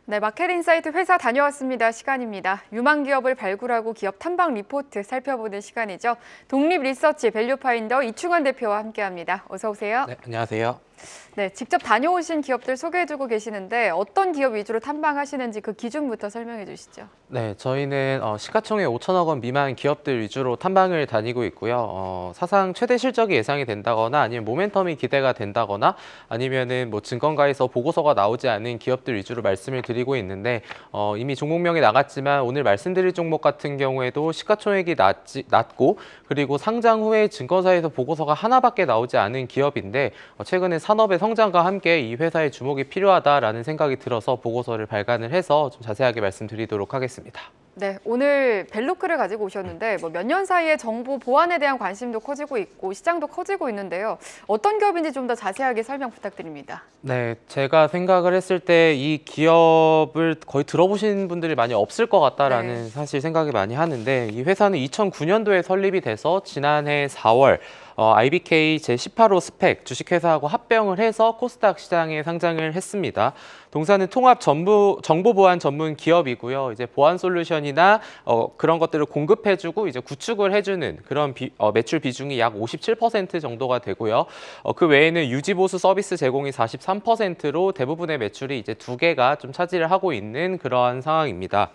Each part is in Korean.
네, 마켓인사이트 회사 다녀왔습니다. 시간입니다. 유망 기업을 발굴하고 기업 탐방 리포트 살펴보는 시간이죠. 독립 리서치 밸류파인더 이충환 대표와 함께합니다. 어서 오세요. 네, 안녕하세요. 네, 직접 다녀오신 기업들 소개해주고 계시는데 어떤 기업 위주로 탐방하시는지 그 기준부터 설명해 주시죠. 네, 저희는 시가총액 5천억 원 미만 기업들 위주로 탐방을 다니고 있고요. 사상 최대 실적이 예상이 된다거나 아니면 모멘텀이 기대가 된다거나 아니면은 뭐 증권가에서 보고서가 나오지 않은 기업들 위주로 말씀을 드리고 있는데 이미 종목명이 나갔지만 오늘 말씀드릴 종목 같은 경우에도 시가총액이 낮고 그리고 상장 후에 증권사에서 보고서가 하나밖에 나오지 않은 기업인데 최근에 산업의 성장과 함께 이 회사의 주목이 필요하다라는 생각이 들어서 보고서를 발간을 해서 좀 자세하게 말씀드리도록 하겠습니다. 네, 오늘 벨로크를 가지고 오셨는데 몇 년 사이에 정보 보안에 대한 관심도 커지고 있고 시장도 커지고 있는데요. 어떤 기업인지 좀 더 자세하게 설명 부탁드립니다. 네, 제가 생각을 했을 때 이 기업을 거의 들어보신 분들이 많이 없을 것 같다라는 네. 사실 생각이 많이 하는데 이 회사는 2009년도에 설립이 돼서 지난해 4월 IBK 제18호 스펙 주식회사하고 합병을 해서 코스닥 시장에 상장을 했습니다. 동사는 통합 정보 보안 전문 기업이고요. 이제 보안 솔루션이나 그런 것들을 공급해주고 이제 구축을 해주는 그런 매출 비중이 약 57% 정도가 되고요. 그 외에는 유지 보수 서비스 제공이 43%로 대부분의 매출이 이제 두 개가 좀 차지를 하고 있는 그러한 상황입니다.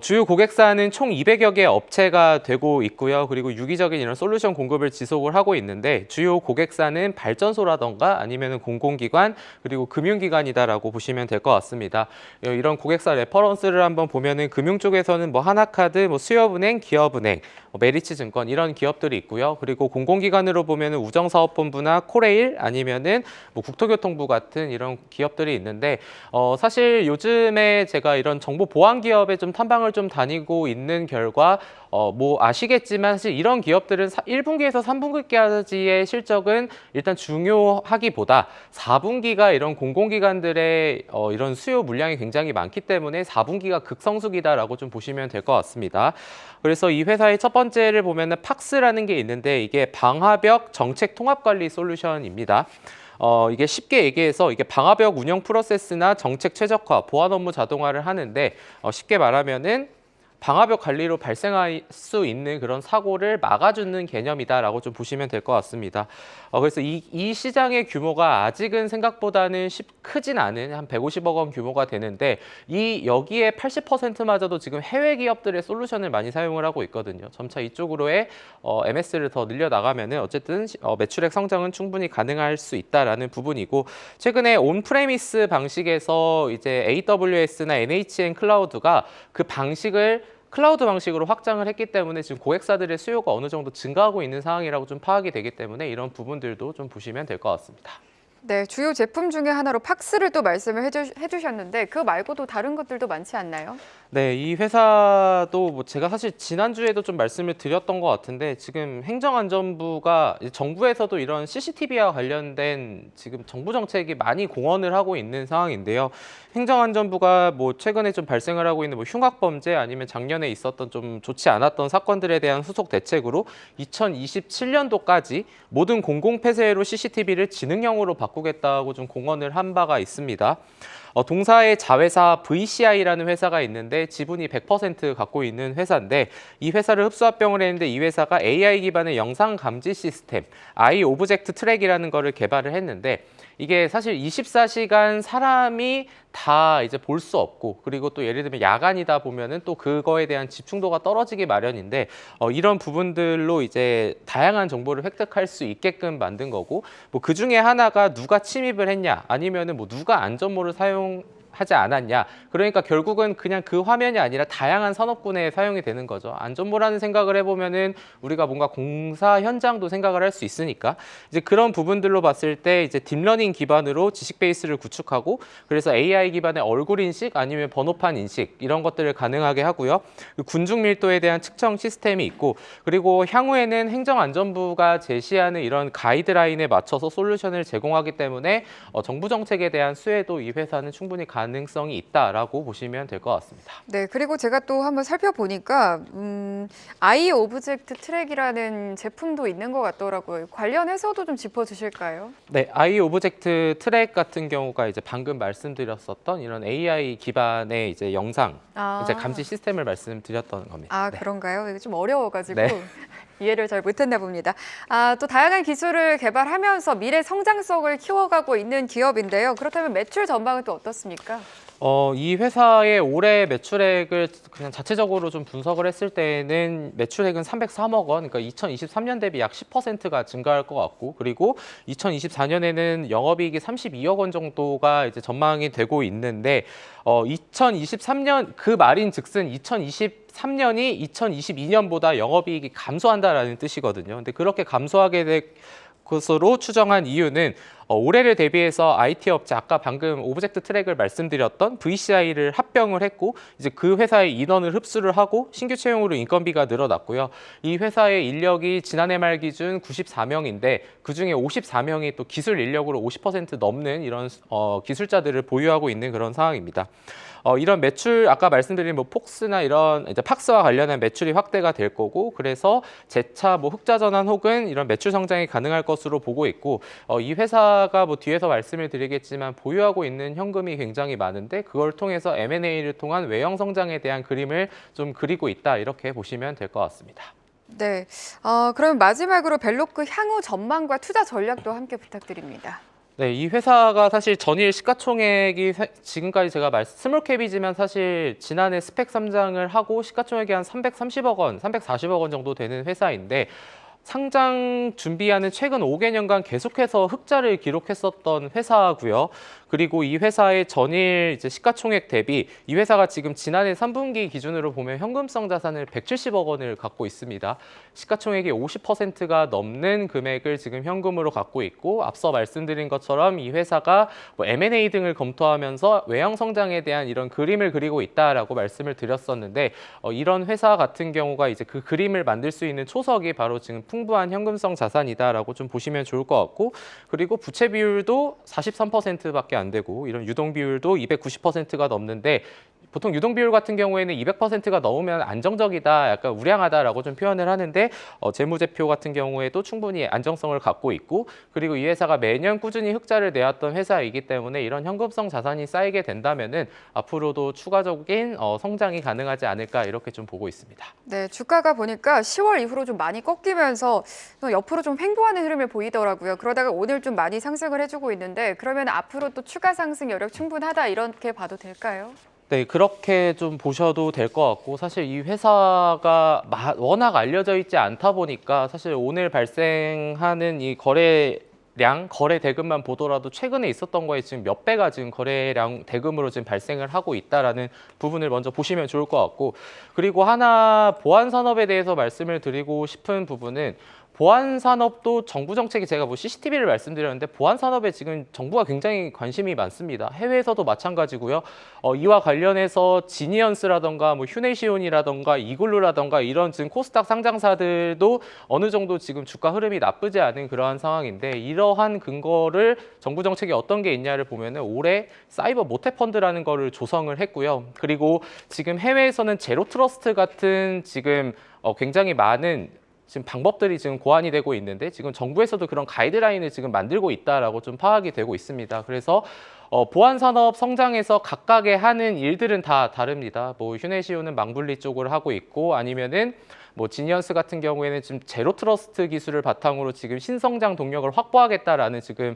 주요 고객사는 총 200여 개 업체가 되고 있고요. 그리고 유기적인 이런 솔루션 공급을 지속을 하고 있는데 주요 고객사는 발전소라던가 아니면 공공기관 그리고 금융기관이다라고 보시면 될 것 같습니다. 이런 고객사 레퍼런스를 한번 보면은 금융 쪽에서는 뭐 하나카드, 뭐 수협은행, 기업은행, 메리츠증권 이런 기업들이 있고요. 그리고 공공기관으로 보면은 우정사업본부나 코레일 아니면은 뭐 국토교통부 같은 이런 기업들이 있는데 사실 요즘에 제가 이런 정보 보안 기업에 좀 탐방을 좀 다니고 있는 결과 뭐 아시겠지만 사실 이런 기업들은 1분기에서 3분기까지의 실적은 일단 중요하기보다 4분기가 이런 공공기관들의 이런 수요 물량이 굉장히 많기 때문에 4분기가 극성수기다라고 좀 보시면 될 것 같습니다. 그래서 이 회사의 첫 번째를 보면은 팍스라는 게 있는데 이게 방화벽 정책 통합관리 솔루션입니다. 이게 쉽게 얘기해서 이게 방화벽 운영 프로세스나 정책 최적화, 보안 업무 자동화를 하는데 쉽게 말하면은 방화벽 관리로 발생할 수 있는 그런 사고를 막아주는 개념이다라고 좀 보시면 될 것 같습니다. 그래서 이 시장의 규모가 아직은 생각보다는 크진 않은 한 150억 원 규모가 되는데 여기에 80%마저도 지금 해외 기업들의 솔루션을 많이 사용을 하고 있거든요. 점차 이쪽으로의 MS를 더 늘려나가면은 어쨌든 매출액 성장은 충분히 가능할 수 있다라는 부분이고 최근에 온프레미스 방식에서 이제 AWS나 NHN 클라우드가 그 방식을 클라우드 방식으로 확장을 했기 때문에 지금 고객사들의 수요가 어느 정도 증가하고 있는 상황이라고 좀 파악이 되기 때문에 이런 부분들도 좀 보시면 될 것 같습니다. 네, 주요 제품 중에 하나로 팍스를 또 말씀을 해주셨는데 그 말고도 다른 것들도 많지 않나요? 네, 이 회사도 뭐 제가 사실 지난주에도 좀 말씀을 드렸던 것 같은데 지금 행정안전부가 정부에서도 이런 CCTV와 관련된 지금 정부 정책이 많이 공언을 하고 있는 상황인데요. 행정안전부가 뭐 최근에 좀 발생을 하고 있는 뭐 흉악범죄 아니면 작년에 있었던 좀 좋지 않았던 사건들에 대한 후속 대책으로 2027년도까지 모든 공공폐쇄로 CCTV를 지능형으로 바꾸겠다고 좀 공언을 한 바가 있습니다. 동사의 자회사 VCI라는 회사가 있는데 지분이 100% 갖고 있는 회사인데 이 회사를 흡수합병을 했는데 이 회사가 AI 기반의 영상 감지 시스템 아이 오브젝트 트랙이라는 거를 개발을 했는데 이게 사실 24시간 사람이 다 이제 볼 수 없고 그리고 또 예를 들면 야간이다 보면은 또 그거에 대한 집중도가 떨어지기 마련인데 이런 부분들로 이제 다양한 정보를 획득할 수 있게끔 만든 거고 뭐 그 중에 하나가 누가 침입을 했냐 아니면은 뭐 누가 안전모를 사용하지 않았냐. 그러니까 결국은 그냥 그 화면이 아니라 다양한 산업군에 사용이 되는 거죠. 안전모라는 생각을 해보면은 우리가 뭔가 공사 현장도 생각을 할 수 있으니까 이제 그런 부분들로 봤을 때 이제 딥러닝 기반으로 지식 베이스를 구축하고 그래서 AI 기반의 얼굴 인식 아니면 번호판 인식 이런 것들을 가능하게 하고요. 군중 밀도에 대한 측정 시스템이 있고 그리고 향후에는 행정안전부가 제시하는 이런 가이드라인에 맞춰서 솔루션을 제공하기 때문에 정부 정책에 대한 수혜도 이 회사는 충분히 가능 가능성이 있다라고 보시면 될 것 같습니다. 네, 그리고 제가 또 한번 살펴보니까 아이 오브젝트 트랙이라는 제품도 있는 것 같더라고요. 관련해서도 좀 짚어주실까요? 네, 아이 오브젝트 트랙 같은 경우가 이제 방금 말씀드렸었던 이런 AI 기반의 이제 영상 이제 감지 시스템을 말씀드렸던 겁니다. 네. 그런가요? 이게 좀 어려워가지고 네. 이해를 잘 못했나 봅니다. 또 다양한 기술을 개발하면서 미래 성장성을 키워가고 있는 기업인데요. 그렇다면 매출 전망은 또 어떻습니까? 이 회사의 올해 매출액을 그냥 자체적으로 좀 분석을 했을 때는 매출액은 303억 원, 그러니까 2023년 대비 약 10%가 증가할 것 같고, 그리고 2024년에는 영업이익이 32억 원 정도가 이제 전망이 되고 있는데, 2023년 그 말인즉슨 2023년이 2022년보다 영업이익이 감소한다라는 뜻이거든요. 근데 그렇게 감소하게 될 것으로 추정한 이유는 올해를 대비해서 IT 업체 아까 방금 오브젝트 트랙을 말씀드렸던 VCI를 합병을 했고 이제 그 회사의 인원을 흡수를 하고 신규 채용으로 인건비가 늘어났고요. 이 회사의 인력이 지난해 말 기준 94명인데 그중에 54명이 또 기술 인력으로 50% 넘는 이런 기술자들을 보유하고 있는 그런 상황입니다. 이런 매출 아까 말씀드린 뭐 폭스나 이런 이제 팍스와 관련한 매출이 확대가 될 거고 그래서 재차 뭐 흑자 전환 혹은 이런 매출 성장이 가능할 것으로 보고 있고 이 회사가 뭐 뒤에서 말씀을 드리겠지만 보유하고 있는 현금이 굉장히 많은데 그걸 통해서 M&A를 통한 외형 성장에 대한 그림을 좀 그리고 있다 이렇게 보시면 될 것 같습니다. 네, 그럼 마지막으로 벨로크 향후 전망과 투자 전략도 함께 부탁드립니다. 네, 이 회사가 사실 전일 시가총액이 지금까지 제가 스몰캡이지만 사실 지난해 스펙 3장을 하고 시가총액이 한 330억 원, 340억 원 정도 되는 회사인데 상장 준비하는 최근 5개년간 계속해서 흑자를 기록했었던 회사고요. 그리고 이 회사의 전일 이제 시가총액 대비 이 회사가 지금 지난해 3분기 기준으로 보면 현금성 자산을 170억 원을 갖고 있습니다. 시가총액이 50%가 넘는 금액을 지금 현금으로 갖고 있고 앞서 말씀드린 것처럼 이 회사가 뭐 M&A 등을 검토하면서 외형 성장에 대한 이런 그림을 그리고 있다라고 말씀을 드렸었는데 이런 회사 같은 경우가 이제 그 그림을 만들 수 있는 초석이 바로 지금 풍부한 현금성 자산이다라고 좀 보시면 좋을 것 같고 그리고 부채 비율도 43%밖에 안 되고 이런 유동 비율도 290%가 넘는데 보통 유동 비율 같은 경우에는 200%가 넘으면 안정적이다, 약간 우량하다라고 좀 표현을 하는데 재무제표 같은 경우에도 충분히 안정성을 갖고 있고 그리고 이 회사가 매년 꾸준히 흑자를 내왔던 회사이기 때문에 이런 현금성 자산이 쌓이게 된다면은 앞으로도 추가적인 성장이 가능하지 않을까 이렇게 좀 보고 있습니다. 네, 주가가 보니까 10월 이후로 좀 많이 꺾이면서 옆으로 좀 횡보하는 흐름을 보이더라고요. 그러다가 오늘 좀 많이 상승을 해주고 있는데 그러면 앞으로 또 추가 상승 여력 충분하다 이렇게 봐도 될까요? 네, 그렇게 좀 보셔도 될 것 같고 사실 이 회사가 워낙 알려져 있지 않다 보니까 사실 오늘 발생하는 이 거래량, 거래 대금만 보더라도 최근에 있었던 거에 지금 몇 배가 지금 거래량 대금으로 지금 발생을 하고 있다라는 부분을 먼저 보시면 좋을 것 같고 그리고 하나 보안 산업에 대해서 말씀을 드리고 싶은 부분은 보안 산업도 정부 정책이 제가 뭐 CCTV를 말씀드렸는데 보안 산업에 지금 정부가 굉장히 관심이 많습니다. 해외에서도 마찬가지고요. 이와 관련해서 지니언스라던가 뭐 휴네시온이라던가 이글루라던가 이런 지금 코스닥 상장사들도 어느 정도 지금 주가 흐름이 나쁘지 않은 그러한 상황인데 이러한 근거를 정부 정책이 어떤 게 있냐를 보면은 올해 사이버 모태 펀드라는 거를 조성을 했고요. 그리고 지금 해외에서는 제로 트러스트 같은 지금 굉장히 많은 지금 방법들이 지금 고안이 되고 있는데 지금 정부에서도 그런 가이드라인을 지금 만들고 있다라고 좀 파악이 되고 있습니다. 그래서 보안 산업 성장에서 각각의 하는 일들은 다 다릅니다. 뭐 휴네시오는 망분리 쪽을 하고 있고 아니면은 뭐 지니언스 같은 경우에는 지금 제로 트러스트 기술을 바탕으로 지금 신성장 동력을 확보하겠다라는 지금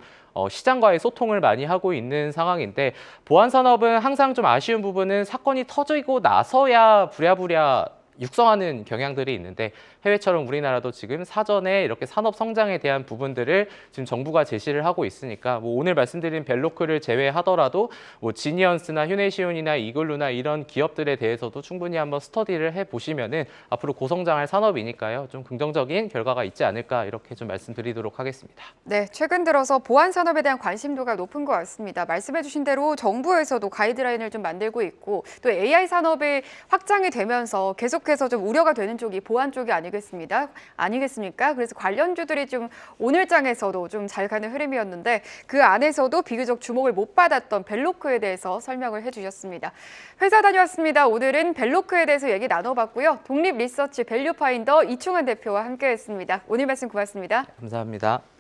시장과의 소통을 많이 하고 있는 상황인데 보안 산업은 항상 좀 아쉬운 부분은 사건이 터지고 나서야 부랴부랴 육성하는 경향들이 있는데 해외처럼 우리나라도 지금 사전에 이렇게 산업 성장에 대한 부분들을 지금 정부가 제시를 하고 있으니까 뭐 오늘 말씀드린 벨로크를 제외하더라도 뭐 지니언스나 휴네시온이나 이글루나 이런 기업들에 대해서도 충분히 한번 스터디를 해보시면은 앞으로 고성장할 산업이니까요. 좀 긍정적인 결과가 있지 않을까 이렇게 좀 말씀드리도록 하겠습니다. 네, 최근 들어서 보안 산업에 대한 관심도가 높은 것 같습니다. 말씀해주신 대로 정부에서도 가이드라인을 좀 만들고 있고 또 AI 산업이 확장이 되면서 계속해서 좀 우려가 되는 쪽이 보안 쪽이 아니겠습니까? 아니겠습니까? 그래서 관련주들이 좀 오늘 장에서도 좀 잘 가는 흐름이었는데 그 안에서도 비교적 주목을 못 받았던 벨로크에 대해서 설명을 해주셨습니다. 회사 다녀왔습니다. 오늘은 벨로크에 대해서 얘기 나눠봤고요. 독립 리서치 밸류파인더 이충환 대표와 함께했습니다. 오늘 말씀 고맙습니다. 감사합니다.